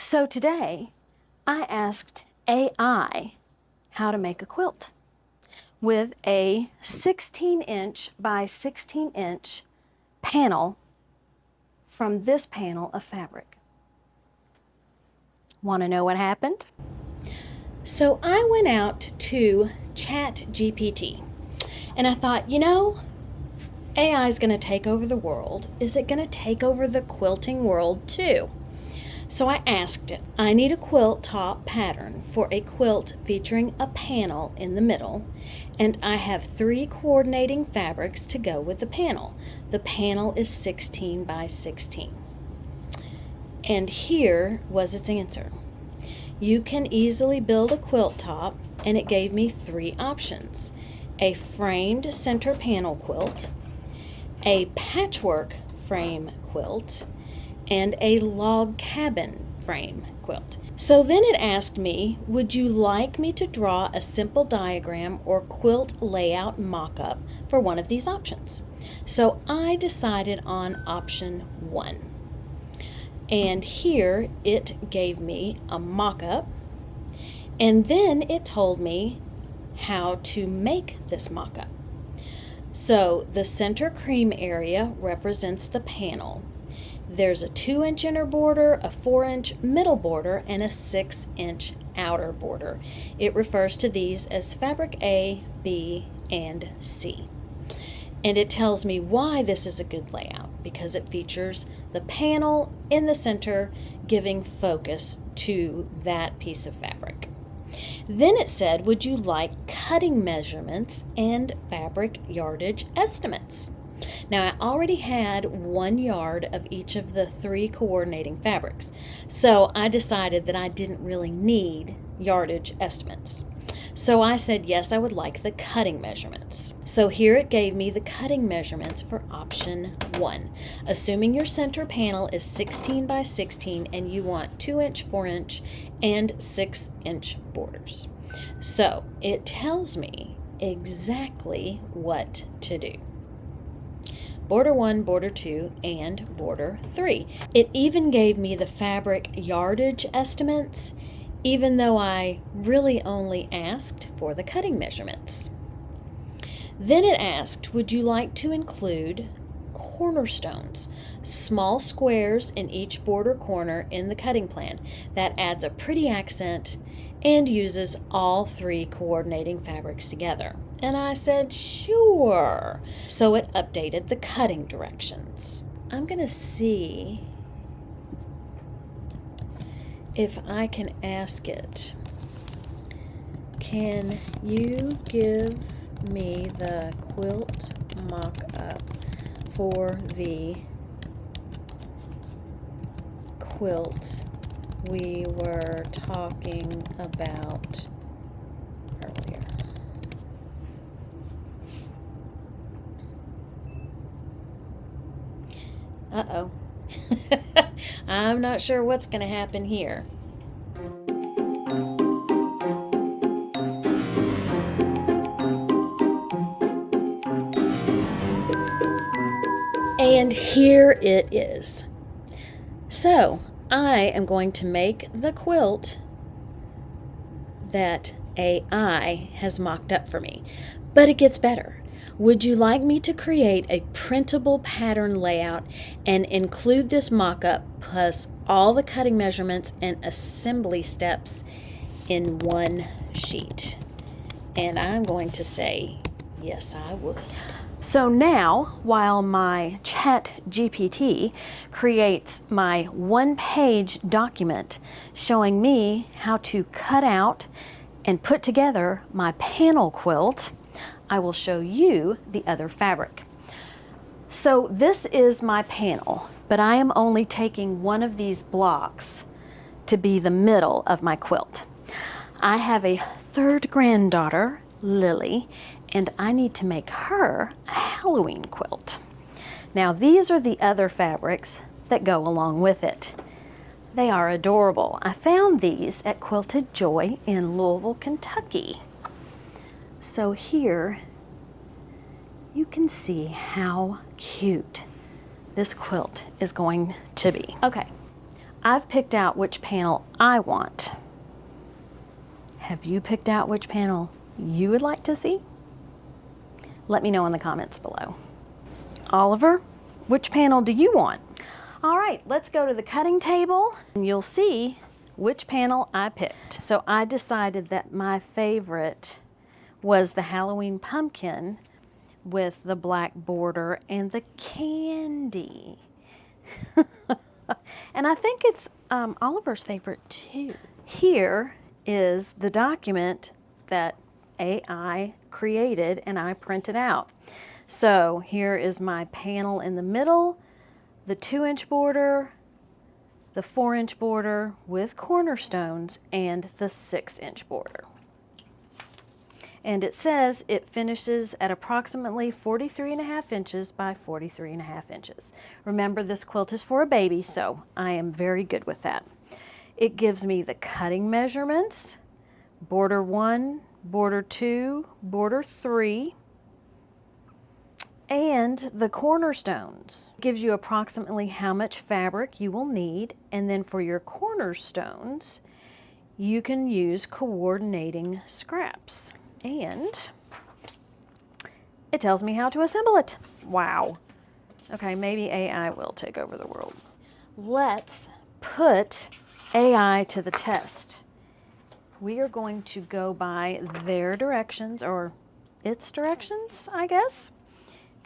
So today, I asked AI how to make a quilt with a 16-inch by 16-inch panel from this panel of fabric. Want to know what happened? So I went out to ChatGPT and I thought, AI is going to take over the world. Is it going to take over the quilting world too? So I asked it, I need a quilt top pattern for a quilt featuring a panel in the middle, and I have 3 coordinating fabrics to go with the panel. The panel is 16 by 16. And here was its answer. You can easily build a quilt top, and it gave me 3 options. A framed center panel quilt, a patchwork frame quilt, and a log cabin frame quilt. So then it asked me, would you like me to draw a simple diagram or quilt layout mock-up for one of these options? So I decided on option 1. And here it gave me a mock-up, and then it told me how to make this mock-up. So the center cream area represents the panel. There's a 2-inch inner border, a 4-inch middle border, and a 6-inch outer border. It refers to these as fabric A, B, and C. And it tells me why this is a good layout, because it features the panel in the center, giving focus to that piece of fabric. Then it said, would you like cutting measurements and fabric yardage estimates? Now, I already had 1 yard of each of the 3 coordinating fabrics, so I decided that I didn't really need yardage estimates. So I said, yes, I would like the cutting measurements. So here it gave me the cutting measurements for option 1. Assuming your center panel is 16 by 16 and you want 2-inch, 4-inch, and 6-inch borders. So it tells me exactly what to do. Border 1, border 2, and border 3. It even gave me the fabric yardage estimates, even though I really only asked for the cutting measurements. Then it asked, would you like to include cornerstones, small squares in each border corner in the cutting plan? That adds a pretty accent and uses all 3 coordinating fabrics together. And I said, sure. So it updated the cutting directions. I'm going to see if I can ask it, can you give me the quilt mock-up for the quilt we were talking about earlier? Uh-oh. I'm not sure what's going to happen here. And here it is. So I am going to make the quilt that AI has mocked up for me. But it gets better. Would you like me to create a printable pattern layout and include this mock-up plus all the cutting measurements and assembly steps in one sheet? And I'm going to say, yes, I would. So now, while my ChatGPT creates my 1-page document showing me how to cut out and put together my panel quilt, I will show you the other fabric. So this is my panel, but I am only taking one of these blocks to be the middle of my quilt. I have a 3rd granddaughter, Lily, and I need to make her a Halloween quilt. Now these are the other fabrics that go along with it. They are adorable. I found these at Quilted Joy in Louisville, Kentucky. So here you can see how cute this quilt is going to be. Okay, I've picked out which panel I want. Have you picked out which panel you would like to see? Let me know in the comments below. Oliver, which panel do you want? All right, let's go to the cutting table and you'll see which panel I picked. So I decided that my favorite was the Halloween pumpkin with the black border and the candy. And I think it's Oliver's favorite too. Here is the document that AI created and I printed out. So here is my panel in the middle, the 2-inch border, the 4-inch border with cornerstones, and the 6-inch border. And it says it finishes at approximately 43.5 inches by 43.5 inches. Remember, this quilt is for a baby, so I am very good with that. It gives me the cutting measurements, border 1, border 2, border 3, and the cornerstones. It gives you approximately how much fabric you will need, and then for your cornerstones, you can use coordinating scraps. And it tells me how to assemble it. Wow. Okay, maybe AI will take over the world. Let's put AI to the test. We are going to go by their directions, or its directions, I guess.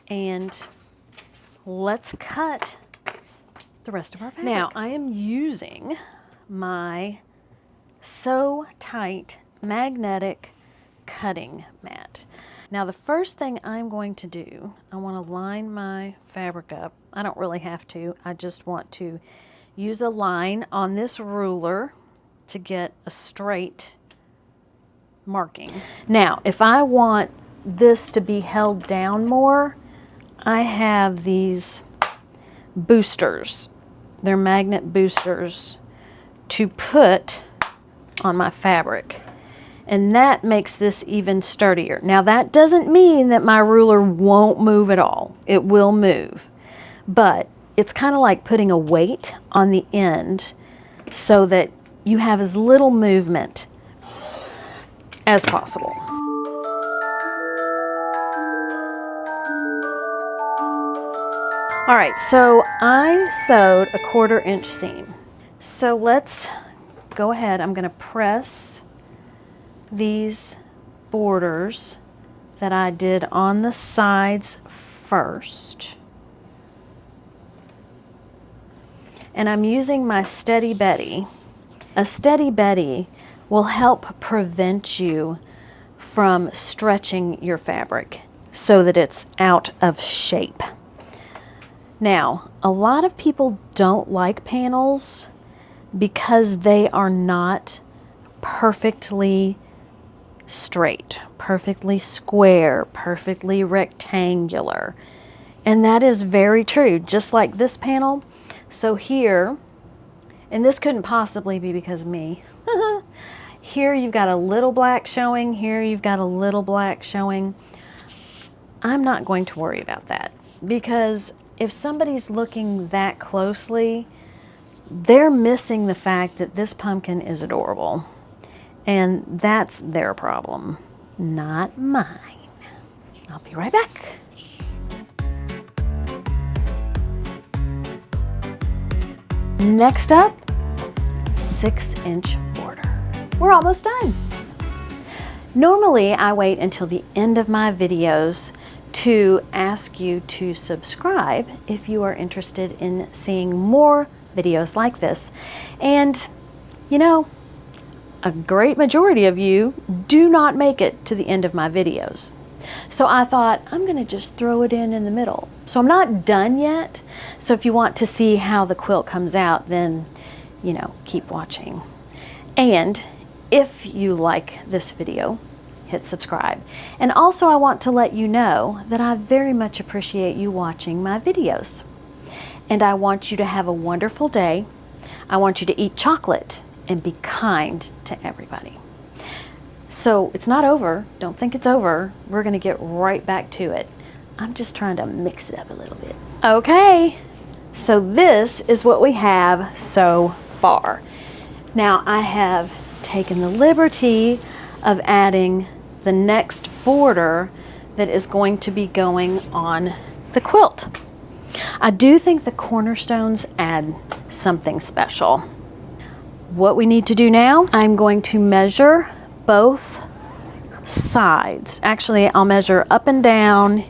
And let's cut the rest of our fabric. Now, I am using my Sew Tight magnetic cutting mat. Now, the first thing I'm going to do, I want to line my fabric up. I don't really have to. I just want to use a line on this ruler to get a straight marking. Now, if I want this to be held down more, I have these boosters. They're magnet boosters to put on my fabric. And that makes this even sturdier. Now, that doesn't mean that my ruler won't move at all. It will move. But it's kind of like putting a weight on the end so that you have as little movement as possible. All right, so I sewed a 1/4 inch seam. So let's go ahead. I'm going to press these borders that I did on the sides first. And I'm using my Steady Betty. A Steady Betty will help prevent you from stretching your fabric so that it's out of shape. Now, a lot of people don't like panels because they are not perfectly straight, perfectly square, perfectly rectangular. And that is very true, just like this panel. So here, and this couldn't possibly be because of me. Here you've got a little black showing, here you've got a little black showing. I'm not going to worry about that because if somebody's looking that closely, they're missing the fact that this pumpkin is adorable. And that's their problem, not mine. I'll be right back. Next up, 6-inch border. We're almost done. Normally, I wait until the end of my videos to ask you to subscribe if you are interested in seeing more videos like this. And, you know, a great majority of you do not make it to the end of my videos. So I thought, I'm going to just throw it in the middle. So I'm not done yet. So if you want to see how the quilt comes out, then, you know, keep watching. And if you like this video, hit subscribe. And also I want to let you know that I very much appreciate you watching my videos. And I want you to have a wonderful day. I want you to eat chocolate and be kind to everybody. So it's not over. Don't think it's over. We're going to get right back to it. I'm just trying to mix it up a little bit. Okay, so this is what we have so far. Now I have taken the liberty of adding the next border that is going to be going on the quilt. I do think the cornerstones add something special. What we need to do now, I'm going to measure both sides. Actually, I'll measure up and down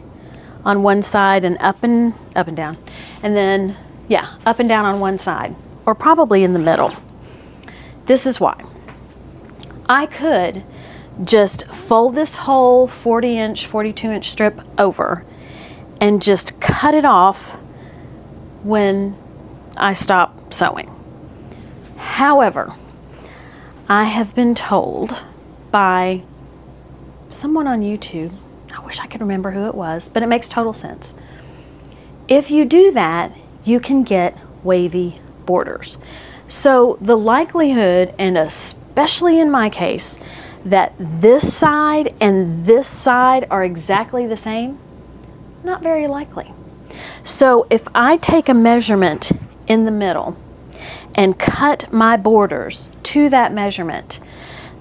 on one side and up and down. And then, yeah, up and down on one side, or probably in the middle. This is why. I could just fold this whole 40-inch, 42-inch strip over and just cut it off when I stop sewing. However, I have been told by someone on YouTube, I wish I could remember who it was, but it makes total sense. If you do that, you can get wavy borders. So the likelihood, and especially in my case, that this side and this side are exactly the same, not very likely. So if I take a measurement in the middle and cut my borders to that measurement,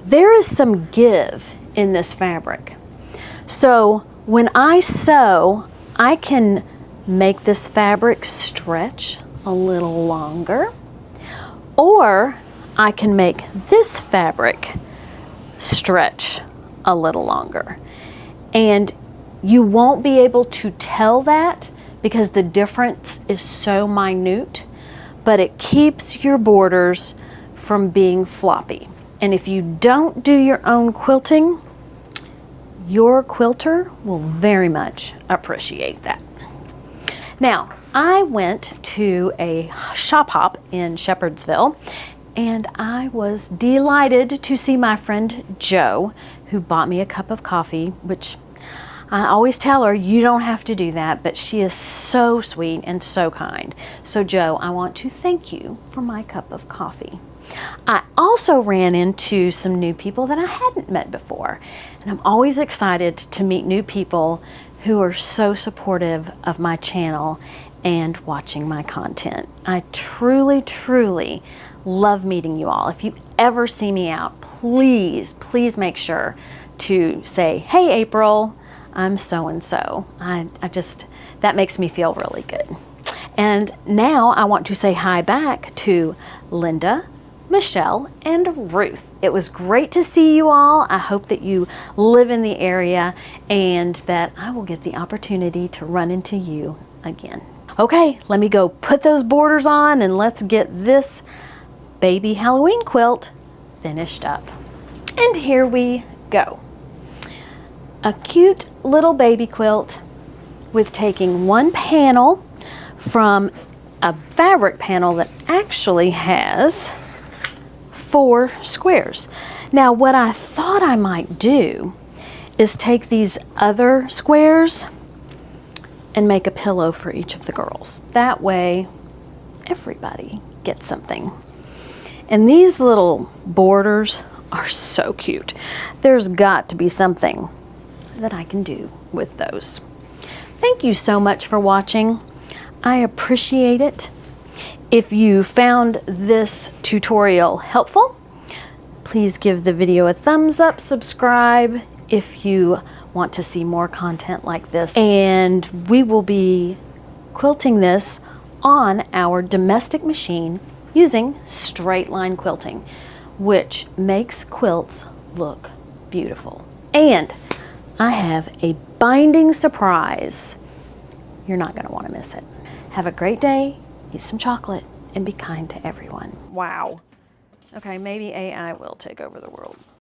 there is some give in this fabric. So when I sew, I can make this fabric stretch a little longer, or I can make this fabric stretch a little longer. And you won't be able to tell that because the difference is so minute, but it keeps your borders from being floppy. And if you don't do your own quilting, your quilter will very much appreciate that. Now, I went to a shop hop in Shepherdsville, and I was delighted to see my friend Jo, who bought me a cup of coffee, which I always tell her, you don't have to do that, but she is so sweet and so kind. So Jo, I want to thank you for my cup of coffee. I also ran into some new people that I hadn't met before, and I'm always excited to meet new people who are so supportive of my channel and watching my content. I truly, truly love meeting you all. If you ever see me out, please make sure to say, hey April, I'm so-and-so. That makes me feel really good. And now I want to say hi back to Linda, Michelle, and Ruth. It was great to see you all. I hope that you live in the area and that I will get the opportunity to run into you again. Okay, let me go put those borders on and let's get this baby Halloween quilt finished up. And here we go. A cute little baby quilt with taking one panel from a fabric panel that actually has 4 squares. Now what I thought I might do is take these other squares and make a pillow for each of the girls. That way everybody gets something. And these little borders are so cute. There's got to be something that I can do with those. Thank you so much for watching. I appreciate it. If you found this tutorial helpful, please give the video a thumbs up, subscribe if you want to see more content like this. And we will be quilting this on our domestic machine using straight line quilting, which makes quilts look beautiful. And I have a binding surprise. You're not going to want to miss it. Have a great day, eat some chocolate, and be kind to everyone. Wow. Okay, maybe AI will take over the world.